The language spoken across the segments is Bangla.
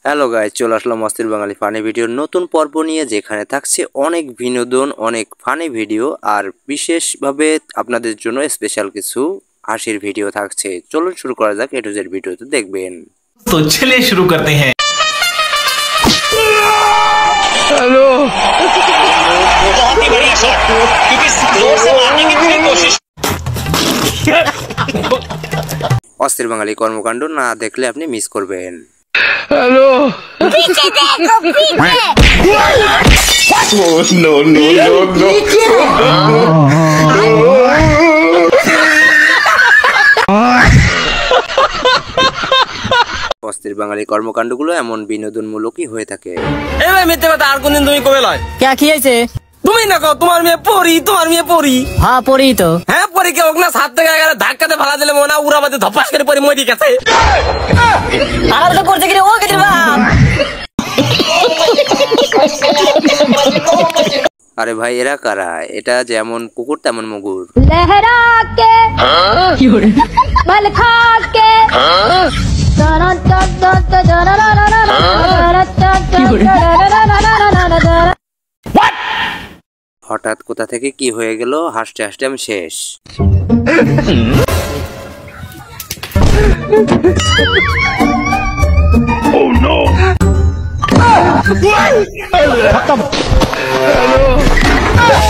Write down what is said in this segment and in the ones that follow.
হ্যালো গাইস, চলে আসলাম অস্থির বাঙালি ফানি ভিডিওর নতুন পর্ব নিয়ে, যেখানে থাকছে অনেক বিনোদন, অনেক ফানি ভিডিও আর বিশেষভাবে আপনাদের জন্য স্পেশাল কিছু হাসির ভিডিও থাকছে। চলুন শুরু করা যাক। এ টু জেড ভিডিওতে দেখবেন। তো চলিए শুরু করতে हैं। हेलो, बहुत ही बढ़िया शॉट, क्योंकि जोर से मारने की पूरी कोशिश। অস্থির বাঙালি কর্মকাণ্ড না দেখলে আপনি মিস করবেন। हेलो पीछे देखो पीछे नो नो नो नो অস্থির বাঙালি কর্মকাণ্ডগুলো এমন বিনোদনমূলকই হয়ে থাকে। এই ভাই মিথ্যে কথা আর কোনদিন তুমি কবে লয়? क्या खिएছে তুমি না কও তোমার মেয়ে পড়ি, তোমার মেয়ে পড়ি। হ্যাঁ পড়ি তো। হ্যাঁ পড়ি কে হোক না, সাত থেকে গেলে ধাক্কাতে ফালা দিলে মনে উড়া বাদে ধপাস করে পড়ি মরি গেছে। আর তো করতে গেলে ও কেটে বাপ। আরে ভাই, এরা কারা? এটা যেমন কুকুর তেমন মুগুর। लहरा के मल खा के হঠাৎ কোথা থেকে কি হয়ে গেল, হাসতে হাসতে আমি শেষ।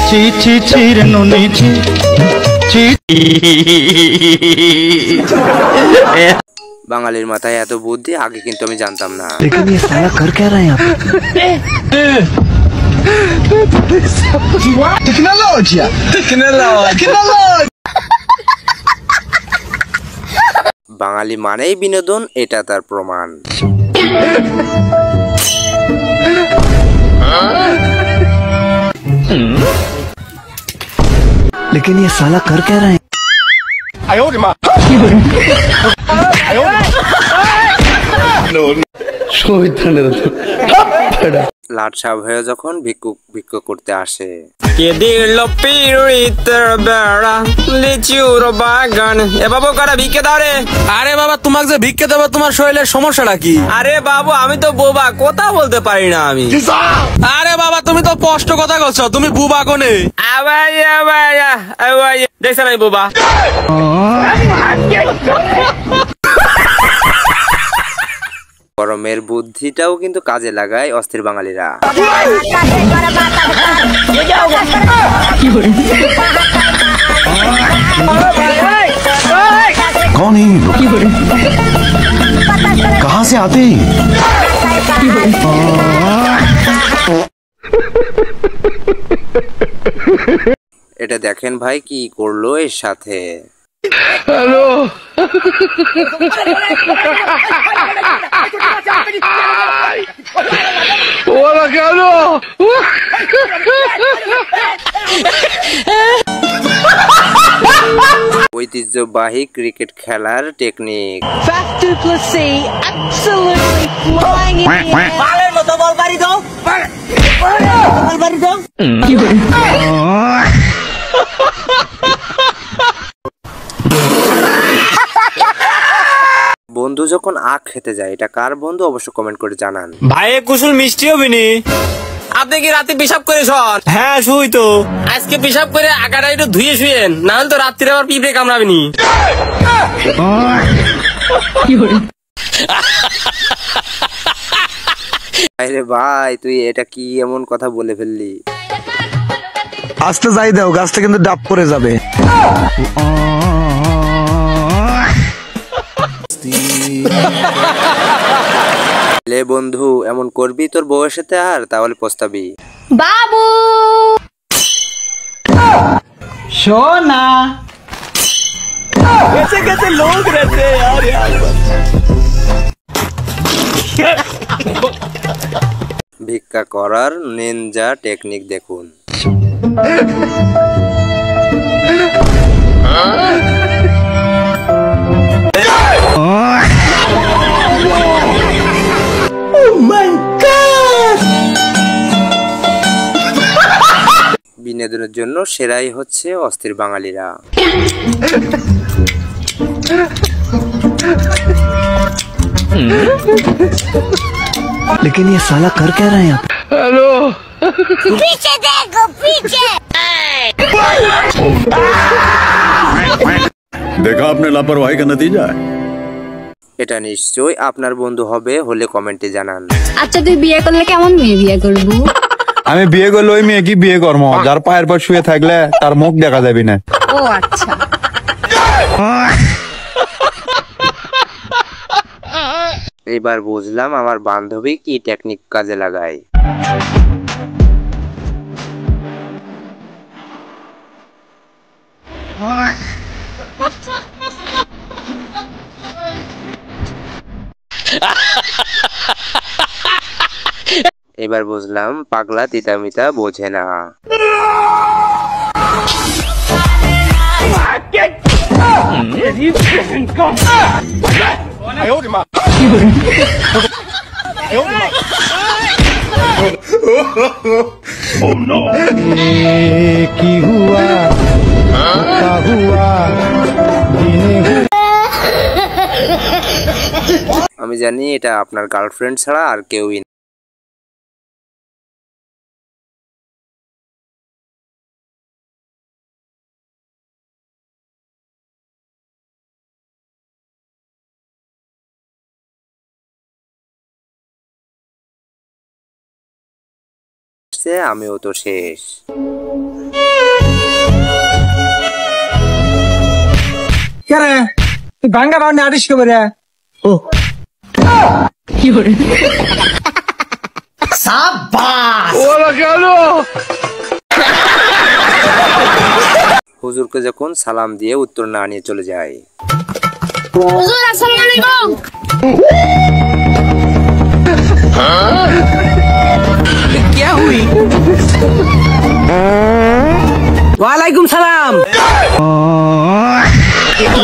ची ची ची रे नोनी ची ची বাঙালির মাথায় এত বুদ্ধি আগে কিন্তু আমি জানতাম না। लेकिन ये साला कर क्या रहा है यहाँ टेक्नोलॉजी বাঙালি মানেই বিনোদন, এটা তার প্রমাণ। लेकिन ये साला कर क्या रहा है লাট সাহেব হয়ে যখন ভিক্ষুক করতে আসে। কে দিল পিরিতের বেড়া লিচুর বাগান। এ বাবু কারা ভিক্ষে দাও রে। আরে বাবা, তোমাকে যে ভিক্ষে দেবো তোমার শরীরের সমস্যাটা কি? আরে বাবু আমি তো বোবা, কথা বলতে পারি না আমি। আরে বাবা, তুমি তো স্পষ্ট কথা বলছো, তুমি বুবা কোনে? আবাই আবাই আবাই দেখছ নাই বোবা। গরমের বুদ্ধিটাও কিন্তু কাজে লাগায় অস্থির বাঙালিরা। कौन है ये लोग कहाँ से आते हैं এটা দেখেন ভাই কি করলো এর সাথে। हेलो ওরা কেন ঐতিহ্যবাহী ক্রিকেট খেলার টেকনিক। বালের মতো বল বাড়ি দাও। বল বাড়ি দাও। বন্ধু যখন আখ খেতে যায়, এটা কার বন্ধু অবশ্য কমেন্ট করে জানান। ভাই কুশল মিষ্টি হবিনি? আপনি কি রাতে পেশাব করে শোন? হ্যাঁ শুই তো। আজকে পেশাব করে আগাটা একটু ধুয়ে শুয়েন, না হলে তো রাত্রিরে আবার পিঁপড়ে কামড়াবেনি। আরে ভাই, তুই এটা কি এমন কথা বলে ফেললি? আস্তে যাই দাও, গাছটা কিন্তু ডাব পড়ে যাবে। লে বন্ধু, এমন করবি তোর বউয়ের সাথে আর তাহলে পস্তাবি। बाबू সোনা कैसे कैसे लोग रहते हैं यार ভিক্ষা করার নিনজা টেকনিক দেখুন। আপনাদের জন্য সেরাই হচ্ছে অস্থির বাঙালিরা। लेकिन ये साला कर क्या रहे हैं आप? पीछे देखो पीछे। देखा आपने लापरवाही का नतीजा है। এটা নিশ্চয়ই আপনার বন্ধু হবে, হলে কমেন্টে জানান। আচ্ছা তুই বিয়ে করলে কেমন মেয়ে বিয়ে করবি? আমি বিয়ে করলে ওই মেয়ে কি বিয়ে করবো যার পায়ের পর শুয়ে থাকলে তার মুখ দেখা যাবে না। ও আচ্ছা। এবার বুঝলাম আমার বান্ধবী কি টেকনিক কাজে লাগায়। এবার বুঝলাম পাগলা তিতামিতা বোঝে না। কি হুয়া আমি জানি এটা আপনার গার্লফ্রেন্ড ছাড়া আর কেউই না। আমিও তো শেষ। ভাঙ্গা ভাঙ্গা আটিস কে বলে ও সাবাস ওরা গেল। হুজুরকে যখন সালাম দিয়ে উত্তর না নিয়ে চলে যায়। হুজুর আসসালামু আলাইকুম। क्या हुई? वालेकुम सलाम।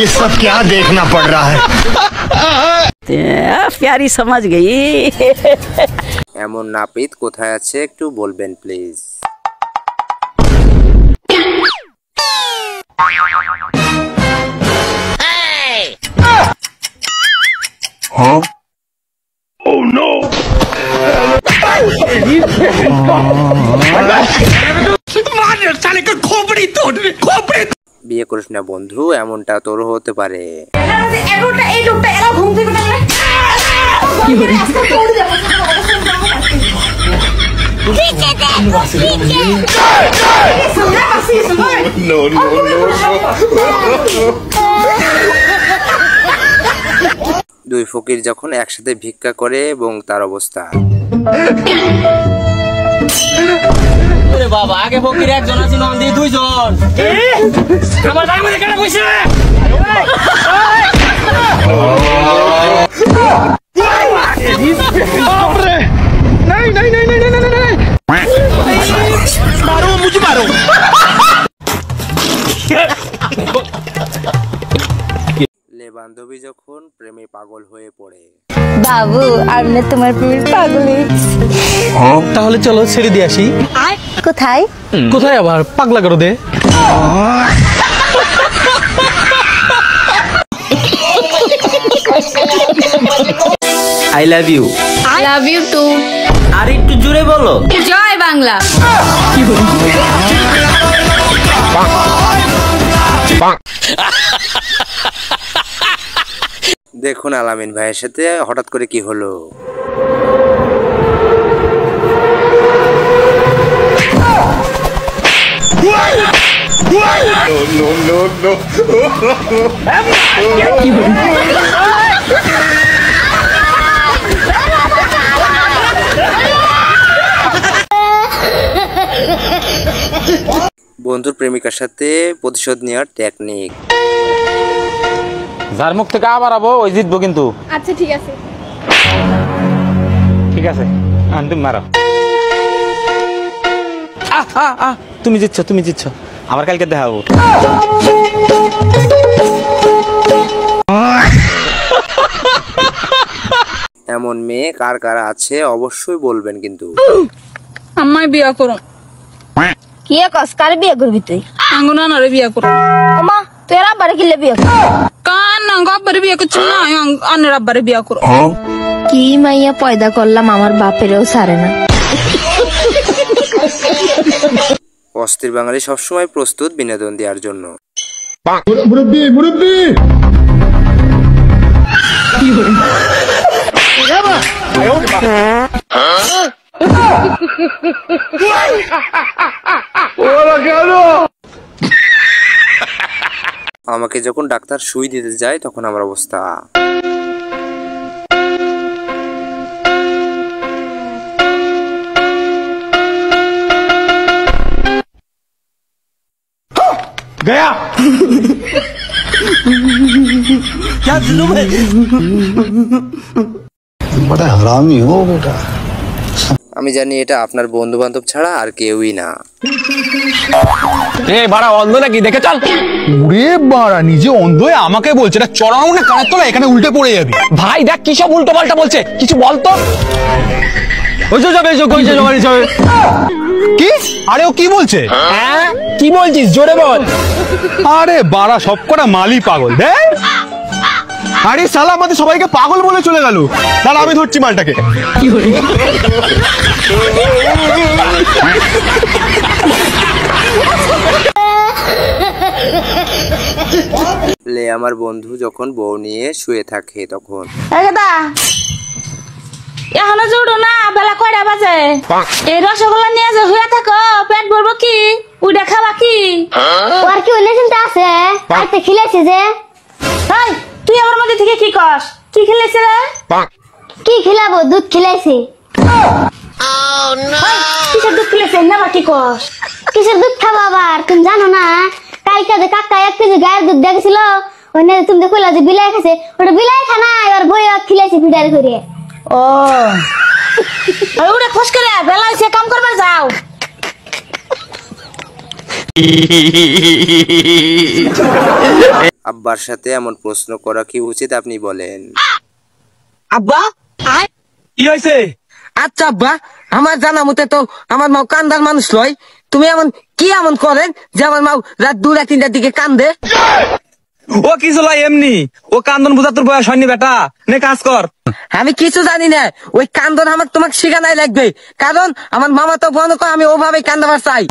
ये सब क्या देखना पड़ रहा है? प्यारी समझ गई। এমন নাপিত কোথায় আছে একটু বলবেন প্লিজ। বিয়ে করিস না বন্ধু, এমনটা তোর হতে পারে। पीछे देखो पीछे। No, no, no, দুই ফকির যখন একসাথে ভিক্ষা করে এবং তার অবস্থা। ওরে বাবা, আগে ফকির একজন আছে, নন্দী দুইজন। আমার দাই মধ্যে কেন বসে? नहीं नहीं नहीं नहीं नहीं नहीं मारो मुझे मारो। লে বান্ধবী যখন প্রেমে পাগল হয়ে পড়ে। বাবু আমি তোমার প্রেমের পাগল হয়ে গেছি। তাহলে চলো ছেড়ে দিয়ে আসি। কোথায়? কোথায় আবার পাগলা করে দে। I love you। I love you too। আর একটু জোরে বলো। জয় বাংলা। দেখুন আলামিন ভাইয়ের সাথে হঠাৎ করে কি হলো। no, no, no, বন্ধুর প্রেমিকার সাথে প্রতিশোধ নেওয়ার টেকনিক। যার মুখ থেকে আবার আবো ওই জিতবো কিন্তু। আচ্ছা ঠিক আছে। ঠিক আছে, তুমি মারো। তুমি জিতছো, তুমি জিতছো। আবার কালকে দেখা হবো। এমন মেয়ে কার কার আছে অবশ্যই বলবেন কিন্তু। আমায় বিয়ে করুন। কি কস কার বিয়ে করবি তুই? আঙ্গুনা নরে বিয়ে করব। ওমা তুই আর আব্বারে কিলে বিয়ে কর? কান আঙ্গ আব্বারে বিয়ে করছি না, আনের আব্বারে বিয়ে করব। কি মাইয়া পয়দা করলাম, আমার বাপেরও ছাড়ে না। অস্থির বাঙালি সবসময় প্রস্তুত বিনোদন দেওয়ার জন্য। মুরব্বি মুরব্বি আমাকে যখন ডাক্তার সুই দিতে যায় তখন আমার অবস্থা। गया क्या जुलूम है बड़ा हरामी हो बेटा। আমি জানি এটা আপনার বন্ধু বান্ধব ছাড়া আর কেউই না। এ বাড়া অন্ধ নাকি, দেখে চল। ওরে বাড়া, নিজে অন্ধ হয়ে আমাকে বলছে, এটা চড়ানো না কানের তলা, এখানে উল্টে পড়ে যাবি। ভাই দেখ কি সব উল্টো পাল্টা বলছে, কিছু বলতো। কি? আরে ও কি বলছে? হ্যাঁ কি বলছিস, জোরে বল। আরে বাড়া, সব কটা মালি পাগল। দেখ আরে শালা আমাদের সবাইকে পাগল বলে চলে গেল। তাহলে আমি ধরছি মালটাকে। লে আমার বন্ধু যখন বউ নিয়ে শুয়ে থাকে তখন দাদা এখনো জুড়ো না, বেলা কয়টা বাজে? এই রসগোল্লা নিয়ে যে হয়ে থাকো, পেট ভরবো কি? উইটা খাবা কি? আর কি হইলে চিন্তা আছে? আইতে খিলাইছে যে। হাই তুই আমার মধ্যে থেকে কি কস? কি খেলেছে রে? কি খিলাবো? দুধ খিলাইছে। কিসের দুধ খেলেছে না, কি কস? কিসের দুধ খাবো আবার? তুমি জানো না কালকে যে কাকা 1 কেজি গায়ের দুধ দেখছিল, ওনে তুমি যে কইলা যে বিলাই খাইছে, ওটা বিলাই খানা আর বই খিলাইছে ফিডার করে। ও ওরে খোশ করে বেলা সে কাম করবার যাও। আব্বার সাথে এমন প্রশ্ন করা কি উচিত আপনি বলেন? আব্বা কি হয়েছে? আচ্ছা আব্বা, আমার জানা মতে তো আমার মাও কান্দার মানুষ লয়। তুমি এমন কি এমন করেন যে আমার মাও রাত 2-3টার দিকে কান্দে? ও কি চলা এমনি, ও কান্দন বুঝা তোর বয়স হয়নি বেটা, নে কাজ কর। আমি কিছু জানি না, ওই কান্দন আমার তোমাকে শিখানাই লাগবে, কারণ আমার মামা তো বন্ধ করে আমি ওভাবেই কান্দাবার চাই।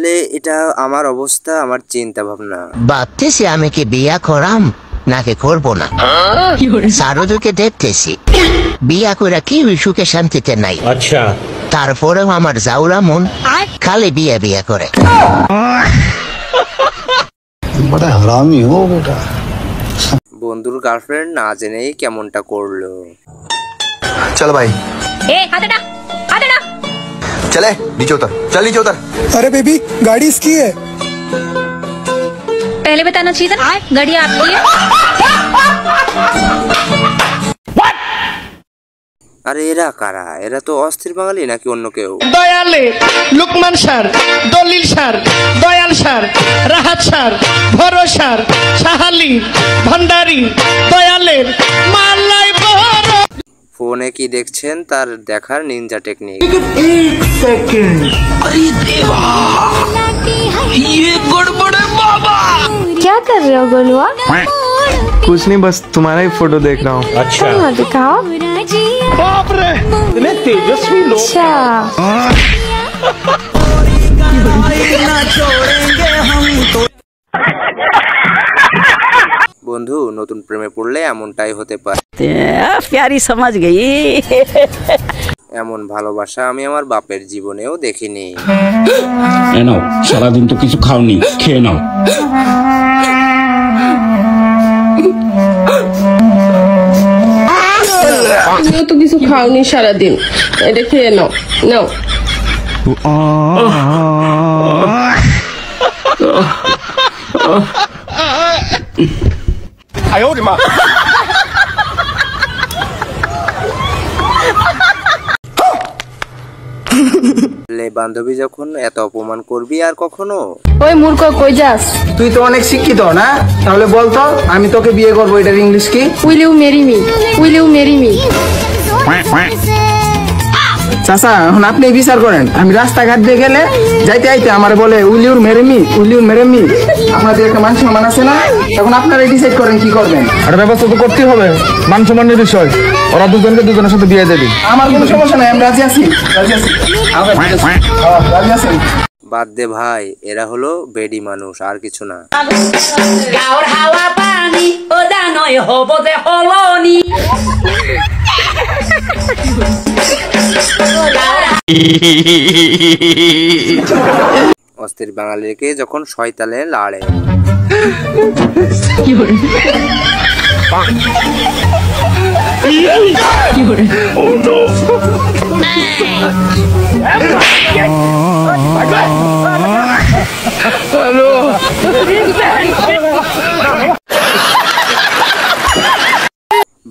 লে এটা আমার অবস্থা, আমার চিন্তা ভাবনা। ভাবতেছি আমি কি বিয়া করাম নাকি করবো না। সারদুকে দেখতেছি বিয়া করে কি সুখে শান্তিতে নাই। আচ্ছা তারপরেও আমার জাউরা মন খালি বিয়ে বিয়ে করে। बड़ा हरामी हो बेटा। বন্ধুর গার্লফ্রেন্ড না জেনেই কেমনটা করলো। चल भाई ए हाथेटा हाथेटा चले नीचे उतर, चल नीचे उतर। अरे बेबी गाड़ी इसकी है। पहले बताना चाहिए था गाड़ी आपकी है। আরে এরা কারা? এরা তো অস্থির বাঙালি নাকি অন্য কেউ? দয়ালে লুকমান স্যার, দলিল sir, Dayal sir, Rahat sir, ভরসার, সাহালি, ভান্ডারি, দয়ালের মালাই বড়। ফোনে কি দেখছেন তার দেখার নিনজা টেকনিক। क्या कर रहे हो गोलुआ? कुछ नहीं, बस तुम्हारा ही फोटो देख रहा हूँ। अच्छा दिखाओ। बाप रे, इतने तेजस्वी लोग। अच्छा বন্ধু নতুন প্রেমে পড়লে এমনটাই হতে পারে। प्यारी समझ गई। এমন ভালোবাসা আমি আমার বাপের জীবনেও দেখিনি। নাও সারাদিন তো কিছু খাওনি, খেয়ে নাও। তুমিও তো কিছু খাওনি সারাদিন, এটা খেয়ে নাও নাও। লে বান্ধবী যখন এত অপমান করবি আর কখনো? ওই মূর্খ কই যাস? তুই তো অনেক শিক্ষিত না, তাহলে বলতো আমি তোকে বিয়ে করবো, এটার ইংলিশ কি? Will you marry me? Will you marry me? চাচা এখন আপনি বিচার করেন, আমি রাস্তাঘাট দিয়ে গেলে যাইতে আইতে আমার বলে উলিউর মেরেমি আপনাদের একটা মান সম্মান আছে না? তখন আপনারা ডিসাইড করেন কি করবেন। একটা ব্যবস্থা তো করতেই হবে, মান সম্মানের বিষয়। ওরা দুজনের সাথে বিয়ে দেবে। আমার কোনো সমস্যা নাই, আমি রাজি আছি। রাজি আছেন? বাদ দে ভাই, এরা হলো বেডি মানুষ, আর কিছু না। গাওর হাওয়া পানি ও জানোই হব যে হলনি। অস্থির বাঙালিকে যখন শয়তালে লাড়ে।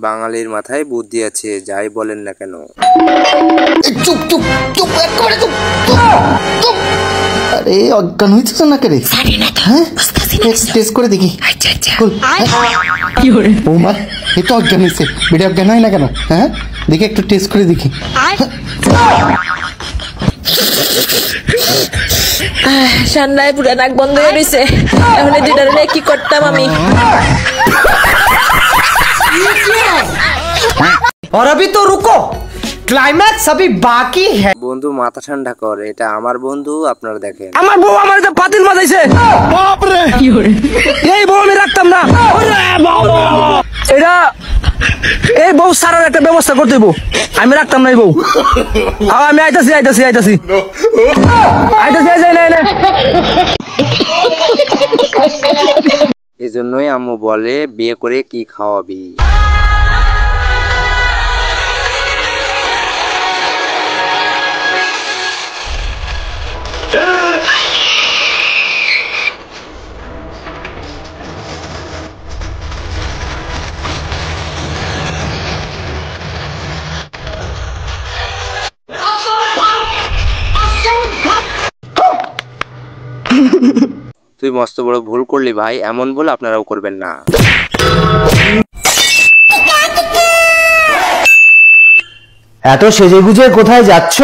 বাঙালির মাথায় বুদ্ধি আছে, যাই বলেন না কেন। চুপ চুপ চুপ একবারে চুপ চুপ। আরে অজ্ঞান হয়েছিস না কে রে? হ্যাঁ টেস্ট করে দেখি। কি করে বৌমা এটা অজ্ঞান হয়েছে, বেটা অজ্ঞান হয় না কেন? হ্যাঁ দেখি একটু টেস্ট করে দেখি। ঠান্ডায় পুরো নাক বন্ধ হয়ে রয়েছে, এখন দুইটার কি করতাম আমি? और अभी तो रुको, क्लाइमैक्स अभी बाकी है। বন্ধু মাথা ঠান্ডা কর, এটা আমার বন্ধু, আপনারা দেখেন। আমার বউ আমার পাতিল মাথাইছে। বাপ রে এই বউ আমি রাখতাম না। এটা এই বউ সারার একটা ব্যবস্থা করতে হইব, আমি রাখতাম না এই বউ। আমি আইতাছি এই জন্যই আম্মু বলে বিয়ে করে কি খাওয়াবি। তুই মস্ত বড় ভুল করলি ভাই, এমন ভুল আপনারাও করবেন না। এত সেজে গুজে কোথায় যাচ্ছ?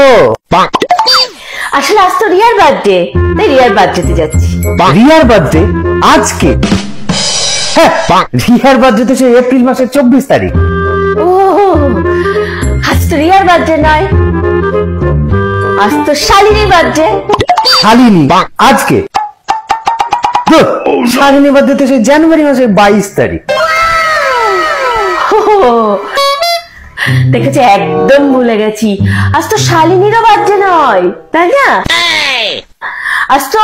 আসলে আজ তো রিয়ার বার্থডে, তাই রিয়ার বার্থডেতে যাচ্ছি। রিয়ার বার্থডে আজকে? হ্যাঁ রিয়ার বার্থডে তো সেই এপ্রিল মাসের 24 তারিখ। ও আজ তো রিয়ার বার্থডে নয়, আজ তো শালিনীর বার্থডে। শালিনী আজকে? শালিনী বার্থডে তো সেই জানুয়ারি মাসের 22 তারিখ। দেখেছি একদম ভুলে গেছি, আজ তো শালিনীরও বার্থডে নয়, তাই না? আজ তো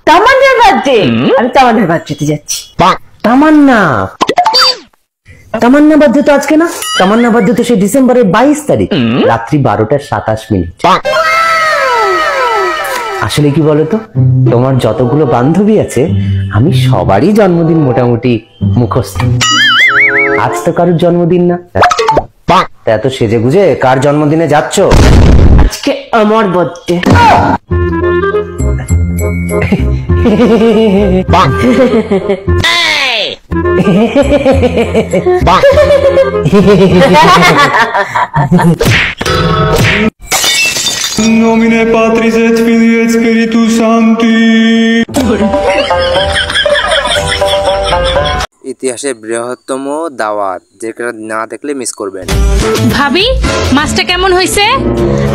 তামান্নার বার্থডে, আমি তামান্নার বার্থডেতে যাচ্ছি। তামান্না বার্থডে তো আজকে না, তামান্না বার্থডে তো সেই ডিসেম্বরের 22 তারিখ রাত্রি 12:27। আসলে কি বলতো, তোমার যতগুলো বান্ধবী আছে আমি সবারই জন্মদিন মোটামুটি মুখস্থ। আজ তো কারোর জন্মদিন না, এত সেজে গুজে কার জন্মদিনে যাচ্ছ? আজকে আমার birthday. Nomine Patris et Filii et Spiritus Sancti। ইতিহাসে বৃহত্তম দাওয়াত, যেটা না দেখলে মিস করবেন। ভাবি মাছটা কেমন হয়েছে?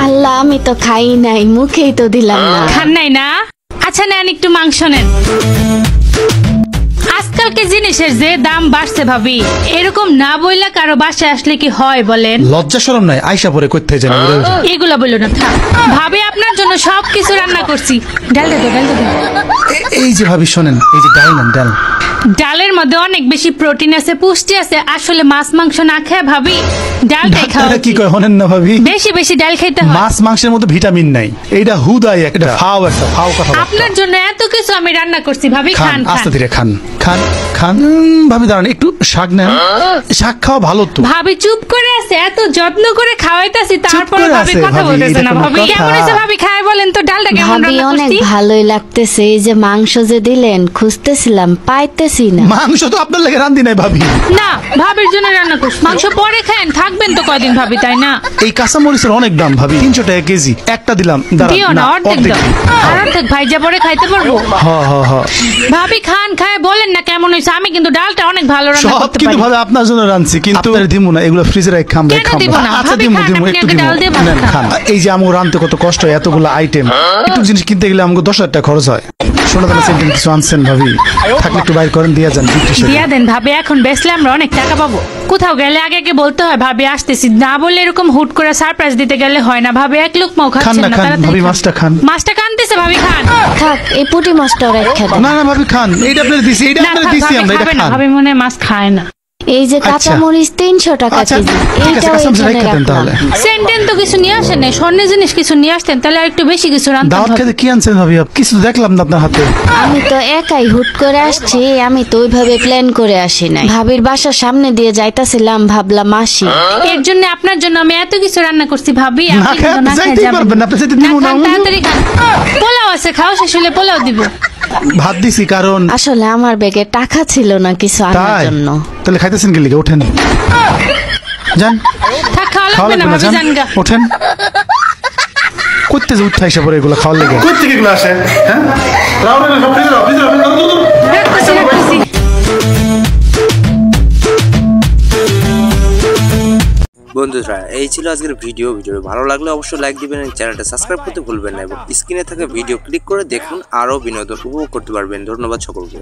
আল্লাহ আমি তো খাই নাই, মুখেই তো দিলাম না। খান নাই না? আচ্ছা নেন একটু মাংস নেন। আজকালকে জিনিসের যে দাম বাড়ছে ভাবি, এরকম না বইলা কারো বাসায় আসলে কি হয় বলেন? লজ্জা শরম নাই, আয়সা পরে করতে জানি এগুলা বললো না, থাক। ভাবি আপনার জন্য সবকিছু রান্না করছি, ডাল দে ডাল দে। এই যে ভাবি শোনেন, এই যে ডাল নেন, ডাল। ডালের মধ্যে অনেক বেশি প্রোটিন আছে, পুষ্টি আছে। আসলে মাছ মাংস না খেয়ে ভাবি ডালটাই খাও। কি কয় হনেন না ভাবি? বেশি বেশি ডাল খেতে হয়। মাছ মাংসের মধ্যে ভিটামিন নাই, এইটা হুদাই একটা ফাও কথা। আপনার জন্য এত কিছু আমি রান্না করছি ভাবি, খান আস্তে ধীরে খান। ভাবি দাঁড়ান, একটু শাক নেন, শাক খাওয়া ভালো তো। ভাবি চুপ করে আছে, এত যত্ন করে খাওয়াইতাছি, তারপরে ভাবি কথা বলতেছে না। ভাবি কেমন হয়েছে ভাবি, খায় বলেন তো ডালটা কেমন রান্না করছি? অনেক ভালোই লাগতেছে। এই যে মাংস যে দিলেন খুঁজতেছিলাম, পাইতেছি পারতাছি না। মাংস তো আপনার লাগে রান্ধি নাই ভাবি। না, ভাবির জন্য রান্না করছি। মাংস পরে খান, থাকবেন তো কয়দিন ভাবি, তাই না? এই কাঁচামরিচের অনেক দাম ভাবি, 300 টাকা কেজি। একটা দিলাম, দাঁড়ান, দিও না, অর্ধেক দাও। আর অর্ধেক ভাইজা পরে খাইতে পারবো। ভাবি খান, খায় বলেন না কেমন হয়েছে। আমি কিন্তু ডালটা অনেক ভালো রান্না সব করতে কিন্তু পারি। ভাবে আপনার জন্য রাঁধছি, কিন্তু দিমু না, এগুলো ফ্রিজে রাখ খাম। কেন দিব না? আচ্ছা ভাবি দিমু খান, দিমু আপনি একটু আগে দিমু। ডাল দিয়ে ভাত নেন, খান। খান। এই যে আমগো রাঁধতে কত কষ্ট হয়, এতগুলো আইটেম। একটু জিনিস কিনতে গেলে আমাকে 10,000 টাকা খরচ হয়। সোনা দানা সেন্টেন কিছু আনছেন ভাবি, থাকলে একটু বাইর করেন, দিয়া যান। দিয়া দেন ভাবি, এখন বেচলে আমরা অনেক টাকা পাবো। কোথাও গেলে আগে আগে বলতে হয় ভাবি আসতেছি, না বলে এরকম হুট করে সারপ্রাইজ দিতে গেলে হয় না। ভাবি এক লোক মাও খান খাচ্ছেন না, না, খান তাড়াতাড়ি ভাবি, খান। মাছটা খান। মাছটা কানতেছে ভাবি, খান। থাক, এই পুঁটি মাছটা রেখে দেন। না না ভাবি খান, এইটা আপনার দিছি, এইটা না, আপনার থাক, দিছি ভাবি আমরা, এটা খাবে না। খান। ভাবি মনে হয় মাছ খায় না। এই যে কাঁচামরিচ 300 টাকা আচ্ছা, কেজি, ঠিক আছে, এইটাও কাঁচামরিচ এখানে রেখে দেন রাখলাম। তাহলে। সেন্টেন তো কিছু নিয়ে আসেন না, স্বর্ণের জিনিস কিছু নিয়ে আসতেন তাহলে আর একটু বেশি কিছু রান্না দাওয়াত খেতে কি আনছেন ভাবি? কিছু দেখলাম না আপনার হাতে। আমি তো একাই হুট করে আসছি, আমি তো ওইভাবে প্ল্যান করে আসি নাই। ভাবির বাসার সামনে দিয়ে যাইতাছিলাম, ভাবলাম আসি। এর জন্য আপনার জন্য আমি এত কিছু রান্না করছি ভাবি। না আপনি কিন্তু খেয়ে না খেয়ে যাইতেই যাবেন পারবেন না, আপনি যেতে না, দিব না। খান, তাড়াতাড়ি খান। পোলাও আছে, খাও, শেষ হলে পোলাও দিব। ভাত দিছি কারণ আসলে আমার ব্যাগে টাকা ছিল না কিছু আনার তাই জন্য। তাহলে খাইতেছেন কি লিগে? ওঠেন, যান। থাক, খাওয়া খাওয়া লাগবে না লাগবে না, ভাবি, যান, যান গা। ওঠেন। করতে যে উঠতে এসে পরে এগুলো খাওয়ার লেগে। কোথা থেকে এগুলো আসে? হ্যাঁ, রাউন্ডে সব ফ্রিজে রাখো, ফ্রিজে রাখো, রাখতেছি, রাখতেছি। বন্ধুরা, এই ছিল আজকের ভিডিও। ভালো লাগলে অবশ্যই লাইক দিবেন, চ্যানেলটা সাবস্ক্রাইব করতে ভুলবেন না এবং স্ক্রিনে থাকা ভিডিও ক্লিক করে দেখুন, আরো বিনোদন উপভোগ করতে পারবেন। ধন্যবাদ সকলকে।